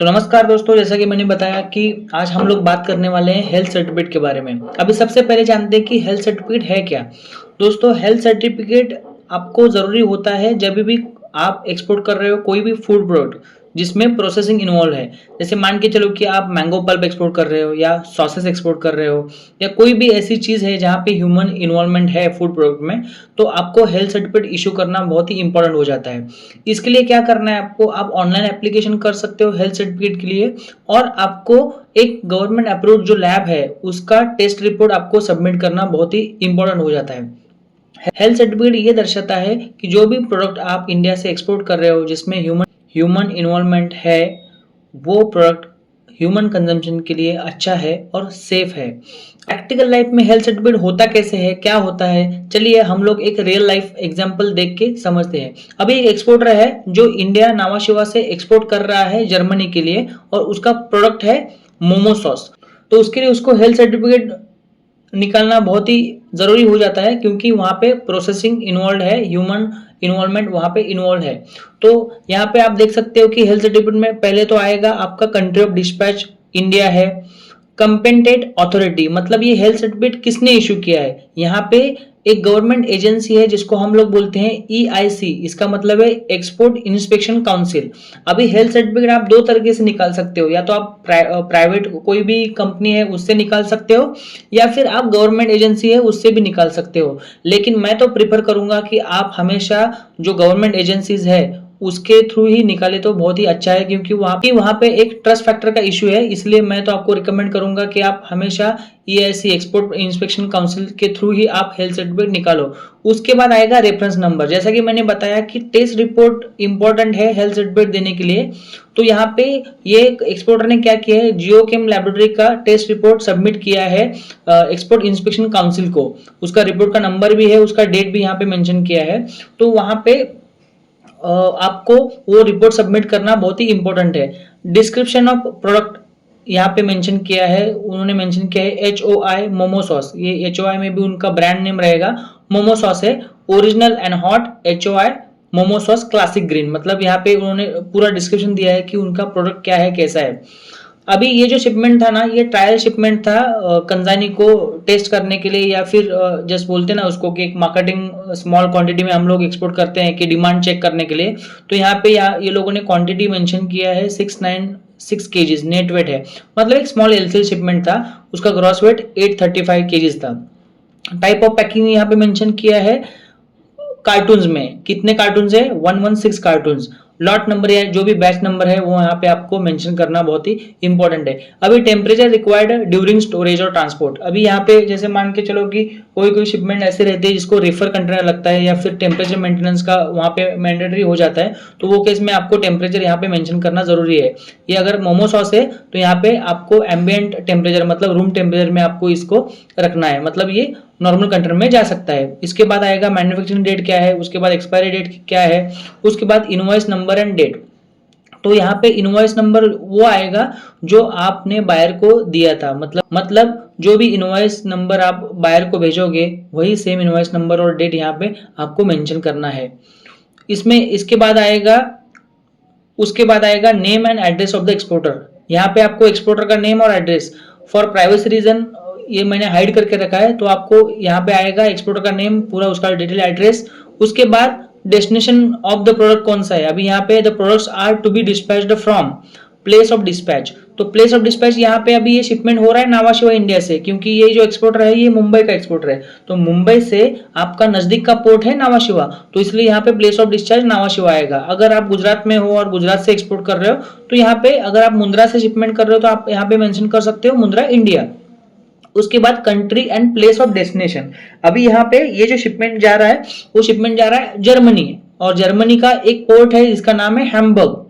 तो नमस्कार दोस्तों, जैसा कि मैंने बताया कि आज हम लोग बात करने वाले हैं हेल्थ सर्टिफिकेट के बारे में। अभी सबसे पहले जानते हैं कि हेल्थ सर्टिफिकेट है क्या। दोस्तों, हेल्थ सर्टिफिकेट आपको ज़रूरी होता है जब भी आप एक्सपोर्ट कर रहे हो कोई भी फूड प्रोडक्ट जिसमें प्रोसेसिंग इन्वॉल्व है। जैसे मान के चलो कि आप मैंगो पल्प एक्सपोर्ट कर रहे हो या सॉसेस एक्सपोर्ट कर रहे हो या कोई भी ऐसी चीज़ है जहाँ पे ह्यूमन इन्वॉल्वमेंट है फूड प्रोडक्ट में, तो आपको हेल्थ सर्टिफिकेट इशू करना बहुत ही इंपॉर्टेंट हो जाता है। इसके लिए क्या करना है आपको, आप ऑनलाइन एप्लीकेशन कर सकते हो हेल्थ सर्टिफिकेट के लिए, और आपको एक गवर्नमेंट अप्रूव्ड जो लैब है उसका टेस्ट रिपोर्ट आपको सबमिट करना बहुत ही इंपॉर्टेंट हो जाता है। हेल्थ सर्टिफिकेट ये दर्शाता है कि जो भी प्रोडक्ट आप इंडिया से एक्सपोर्ट कर रहे हो जिसमें ह्यूमन इन्वॉल्वमेंट है, वो प्रोडक्ट ह्यूमन कंजम्पशन के लिए अच्छा है और सेफ है। प्रैक्टिकल लाइफ में हेल्थ सर्टिफिकेट होता कैसे है, क्या होता है, चलिए हम लोग एक रियल लाइफ एग्जांपल देख के समझते हैं। अभी एक एक्सपोर्टर है जो इंडिया नावा शिवा से एक्सपोर्ट कर रहा है जर्मनी के लिए, और उसका प्रोडक्ट है मोमो सॉस। तो उसके लिए उसको हेल्थ सर्टिफिकेट निकालना बहुत ही ज़रूरी हो जाता है, क्योंकि वहाँ पे प्रोसेसिंग इन्वॉल्व है, ह्यूमन इन्वॉल्वमेंट वहाँ पे इन्वॉल्व है। तो यहाँ पे आप देख सकते हो कि हेल्थ सर्टिफिकेट में पहले तो आएगा आपका कंट्री ऑफ डिस्पैच, इंडिया है। कंपेटेंट अथॉरिटी, मतलब ये हेल्थ सर्टिफिकेट किसने इशू किया है। यहाँ पे एक गवर्नमेंट एजेंसी है जिसको हम लोग बोलते हैं EIC, इसका मतलब है एक्सपोर्ट इंस्पेक्शन काउंसिल। अभी हेल्थ सर्टिफिकेट आप दो तरीके से निकाल सकते हो, या तो आप प्राइवेट कोई भी कंपनी है उससे निकाल सकते हो, या फिर आप गवर्नमेंट एजेंसी है उससे भी निकाल सकते हो। लेकिन मैं तो प्रिफर करूंगा कि आप हमेशा जो गवर्नमेंट एजेंसीज है उसके थ्रू ही निकाले तो बहुत ही अच्छा है, क्योंकि वहाँ पे एक ट्रस्ट फैक्टर का इशू है। इसलिए मैं तो आपको रिकमेंड करूंगा कि आप हमेशा EIC एक्सपोर्ट इंस्पेक्शन काउंसिल के थ्रू ही आप हेल्थ सर्टिफिकेट निकालो। उसके बाद आएगा रेफरेंस नंबर। जैसा कि मैंने बताया कि टेस्ट रिपोर्ट इंपॉर्टेंट है हेल्थ सर्टिफिकेट देने के लिए, तो यहाँ पे ये एक्सपोर्टर ने क्या किया है, जियोकेम लैबोरेटरी का टेस्ट रिपोर्ट सबमिट किया है एक्सपोर्ट इंस्पेक्शन काउंसिल को। उसका रिपोर्ट का नंबर भी है, उसका डेट भी यहाँ पे मेंशन किया है। तो वहाँ पे आपको वो रिपोर्ट सबमिट करना बहुत ही इंपॉर्टेंट है। डिस्क्रिप्शन ऑफ प्रोडक्ट यहाँ पे मेंशन किया है, उन्होंने मेंशन किया है HOI मोमो सॉस। ये HOI में भी उनका ब्रांड नेम रहेगा, मोमो सॉस है। Original and hot HOI momo sauce classic green, मतलब यहाँ पे उन्होंने पूरा डिस्क्रिप्शन दिया है कि उनका प्रोडक्ट क्या है, कैसा है। अभी ये जो शिपमेंट था ना, ये ट्रायल शिपमेंट था कंजानी को टेस्ट करने के लिए, या फिर जस्ट बोलते ना उसको कि एक मार्केटिंग स्मॉल क्वांटिटी में हम लोग एक्सपोर्ट करते हैं कि डिमांड चेक करने के लिए। तो यहाँ पे ये लोगों ने क्वांटिटी मेंशन किया है 696 केजीज नेट वेट है, मतलब एक स्मॉल LCL शिपमेंट था। उसका ग्रॉस वेट 835 केजीज था। टाइप ऑफ पैकिंग यहाँ पे मेंशन किया है कार्टून्स में, कितने कार्टून्स है, 116 कार्टून्स। लॉट नंबर या जो भी बैच नंबर है वो यहाँ पे आपको मेंशन करना बहुत ही इंपॉर्टेंट है। अभी टेम्परेचर रिक्वायर्ड ड्यूरिंग स्टोरेज और ट्रांसपोर्ट। अभी यहाँ पे जैसे मान के चलो कि कोई शिपमेंट ऐसे रहते हैं जिसको रेफर कंटेनर लगता है, या फिर टेम्परेचर मेंटेनेंस का वहाँ पे मैंडेटरी हो जाता है, तो वो केस में आपको टेम्परेचर यहाँ पे मेंशन करना जरूरी है। ये अगर मोमो सॉस है तो यहाँ पे आपको एम्बिएंट टेम्परेचर, मतलब रूम टेम्परेचर में आपको इसको रखना है, मतलब ये नॉर्मल कंटेनर में जा सकता है। इसके बाद आएगा मैन्युफैक्चरिंग डेट क्या है, उसके बाद एक्सपायरी डेट क्या है, उसके बाद इनवॉइस नंबर एंड डेट। तो यहाँ पे इनवॉइस नंबर वो आएगा जो आपने बायर को दिया था, मतलब जो भी इनवॉइस नंबर आप बायर को भेजोगे वही सेम इनवॉइस नंबर और डेट यहाँ पे आपको मेंशन करना है इसमें। उसके बाद आएगा name and address of the exporter. यहाँ पे आपको एक्सपोर्टर का नेम और एड्रेस, फॉर प्राइवेसी रीजन ये मैंने हाइड करके रखा है, तो आपको यहाँ पे आएगा एक्सपोर्टर का नेम, पूरा उसका डिटेल एड्रेस। उसके बाद डेस्टिनेशन ऑफ द प्रोडक्ट कौन सा है। अभी यहाँ पे the products are to be dispatched from place of dispatch. तो प्लेस ऑफ डिस्पैच यहाँ पे अभी ये शिपमेंट हो रहा है नावा शिवा इंडिया से, क्योंकि ये जो एक्सपोर्टर है ये मुंबई का एक्सपोर्टर है, तो मुंबई से आपका नजदीक का पोर्ट है नावा शिवा, तो इसलिए यहाँ पे प्लेस ऑफ डिस्पैच नावा शिवा आएगा। अगर आप गुजरात में हो और गुजरात से एक्सपोर्ट कर रहे हो तो यहाँ पे, अगर आप मुंद्रा से शिपमेंट कर रहे हो तो आप यहाँ पे मेंशन कर सकते हो मुंद्रा इंडिया। उसके बाद country and place of destination. अभी यहाँ पे ये जो शिपमेंट जा रहा है वो शिपमेंट जा रहा है जर्मनी, और जर्मनी का एक पोर्ट है जिसका नाम है हैम्बर्ग।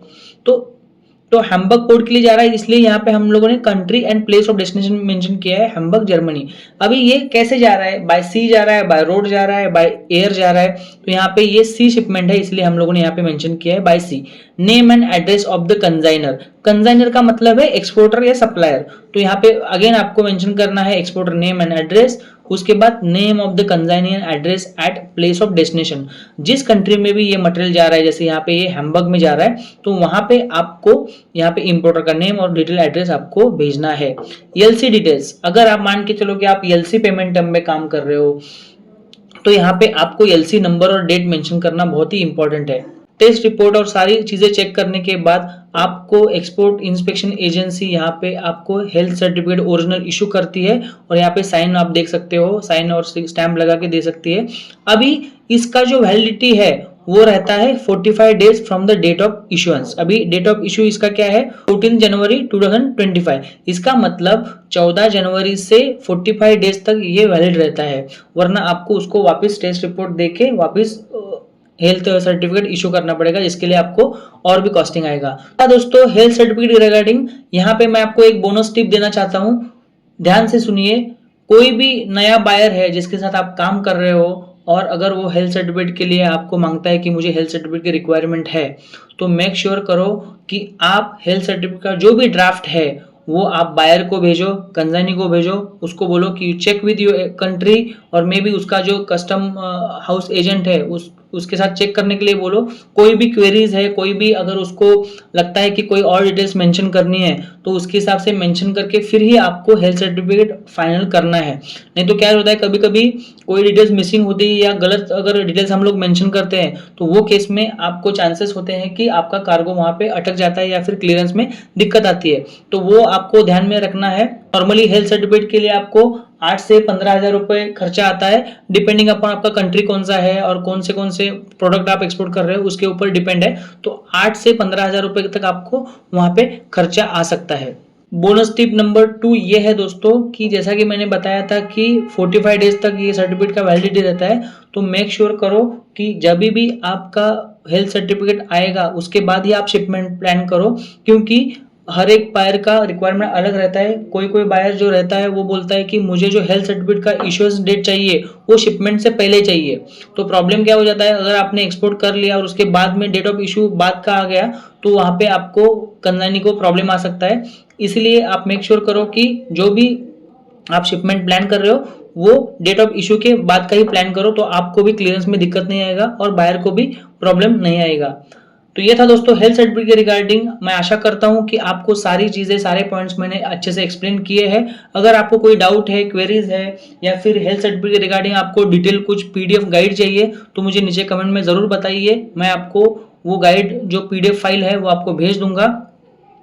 तो हैम्बर्ग पोर्ट के लिए जा रहा है, इसलिए यहाँ पे हम लोगों ने country and place of destination mention किया है हैम्बर्ग जर्मनी। अभी ये कैसे जा रहा है, बाय सी जा रहा है, बाय रोड जा रहा है, बाय एयर जा रहा है, तो यहाँ पे ये सी शिपमेंट है इसलिए हम लोगों ने यहाँ पे मेंशन किया है by sea. Name and address of the consignor. Consignor का मतलब है एक्सपोर्टर या सप्लायर, तो यहाँ पे अगेन आपको मेंशन करना है एक्सपोर्टर नेम एंड एड्रेस। उसके बाद name of the consignee address at place of destination. जिस कंट्री में भी ये मटेरियल जा रहा है, जैसे यहाँ पे ये हैम्बर्ग में जा रहा है, तो वहां पे आपको यहाँ पे इंपोर्टर का नेम और डिटेल एड्रेस आपको भेजना है। एलसी डिटेल्स, अगर आप मान के चलो कि आप एलसी पेमेंट टर्म में काम कर रहे हो, तो यहाँ पे आपको एलसी नंबर और डेट मेंशन करना बहुत ही इंपॉर्टेंट है। टेस्ट रिपोर्ट और सारी चीजें चेक करने के बाद आपको एक्सपोर्ट इंस्पेक्शन एजेंसी यहाँ पे आपको हेल्थ सर्टिफिकेट ओरिजिनल इशू करती है, और यहाँ पे साइन आप देख सकते हो, साइन और स्टैंप लगा के दे सकती है। अभी इसका जो वैलिडिटी है वो रहता है 45 days from the date of issuance. अभी डेट ऑफ इशू इसका क्या है, 14 जनवरी 2025। इसका मतलब 14 जनवरी से 45 डेज तक ये वैलिड रहता है, वरना आपको उसको वापस टेस्ट रिपोर्ट देके वापस हेल्थ सर्टिफिकेट इशू करना पड़ेगा, जिसके लिए आपको और भी कॉस्टिंग आएगा। दोस्तों, हेल्थ सर्टिफिकेट रिगार्डिंग यहाँ पे मैं आपको एक बोनस टिप देना चाहता हूँ, ध्यान से सुनिए। कोई भी नया बायर है जिसके साथ आप काम कर रहे हो, और अगर वो हेल्थ सर्टिफिकेट के लिए आपको मांगता है कि मुझे हेल्थ सर्टिफिकेट की रिक्वायरमेंट है, तो मेक श्योर करो कि आप हेल्थ सर्टिफिकेट का जो भी ड्राफ्ट है वो आप बायर को भेजो, कंसाइनी को भेजो, उसको बोलो कि चेक विद योर कंट्री, और मे बी उसका जो कस्टम हाउस एजेंट है उसके साथ चेक करने के लिए बोलो। कोई भी क्वेरीज है, कोई भी अगर उसको लगता है कि कोई और डिटेल्स मेंशन करनी है, तो उसके हिसाब से मेंशन करके फिर ही आपको हेल्थ सर्टिफिकेट फाइनल करना है। नहीं तो क्या होता है, कभी कभी कोई डिटेल्स मिसिंग होती है या गलत अगर डिटेल्स हम लोग मेंशन करते हैं, तो वो केस में आपको चांसेस होते हैं कि आपका कार्गो वहां पे अटक जाता है या फिर क्लियरेंस में दिक्कत आती है। तो वो आपको ध्यान में रखना है। नॉर्मली हेल्थ सर्टिफिकेट के लिए आपको 8 से 15,000 रुपए खर्चा आता है, डिपेंडिंग अपॉन आपका कंट्री कौन सा है और कौन से प्रोडक्ट आप एक्सपोर्ट कर रहे हो उसके ऊपर डिपेंड है। तो 8 से 15,000 रुपए तक आपको वहां पे खर्चा आ सकता है। बोनस टिप नंबर 2 ये है दोस्तों कि जैसा कि मैंने बताया था कि 45 डेज तक ये सर्टिफिकेट का वैलिडिटी रहता है, तो मेक श्योर करो कि जब भी आपका हेल्थ सर्टिफिकेट आएगा उसके बाद ही आप शिपमेंट प्लान करो, क्योंकि हर एक बायर का रिक्वायरमेंट अलग रहता है। कोई बायर जो रहता है वो बोलता है कि मुझे जो हेल्थ सर्टिफिकेट का इश्यूएंस डेट चाहिए वो शिपमेंट से पहले चाहिए। तो प्रॉब्लम क्या हो जाता है, अगर आपने एक्सपोर्ट कर लिया और उसके बाद में डेट ऑफ इशू बाद का आ गया, तो वहां पे आपको कंसाइनी को प्रॉब्लम आ सकता है। इसलिए आप मेक श्योर करो कि जो भी आप शिपमेंट प्लान कर रहे हो वो डेट ऑफ इशू के बाद का ही प्लान करो, तो आपको भी क्लियरेंस में दिक्कत नहीं आएगा और बायर को भी प्रॉब्लम नहीं आएगा। तो ये था दोस्तों हेल्थ सर्टिफिकेट के रिगार्डिंग। मैं आशा करता हूं कि आपको सारी चीजें, सारे पॉइंट्स मैंने अच्छे से एक्सप्लेन किए हैं। अगर आपको कोई डाउट है, क्वेरीज है, या फिर हेल्थ सर्टिफिकेट के रिगार्डिंग आपको डिटेल कुछ पीडीएफ गाइड चाहिए, तो मुझे नीचे कमेंट में जरूर बताइए। मैं आपको वो गाइड जो पीडीएफ फाइल है वो आपको भेज दूंगा।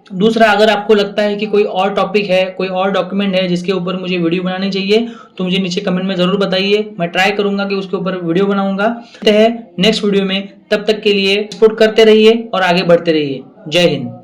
दूसरा, अगर आपको लगता है कि कोई और टॉपिक है, कोई और डॉक्यूमेंट है जिसके ऊपर मुझे वीडियो बनानी चाहिए, तो मुझे नीचे कमेंट में जरूर बताइए। मैं ट्राई करूंगा कि उसके ऊपर वीडियो बनाऊंगा। नेक्स्ट वीडियो में, तब तक के लिए सपोर्ट करते रहिए और आगे बढ़ते रहिए। जय हिंद।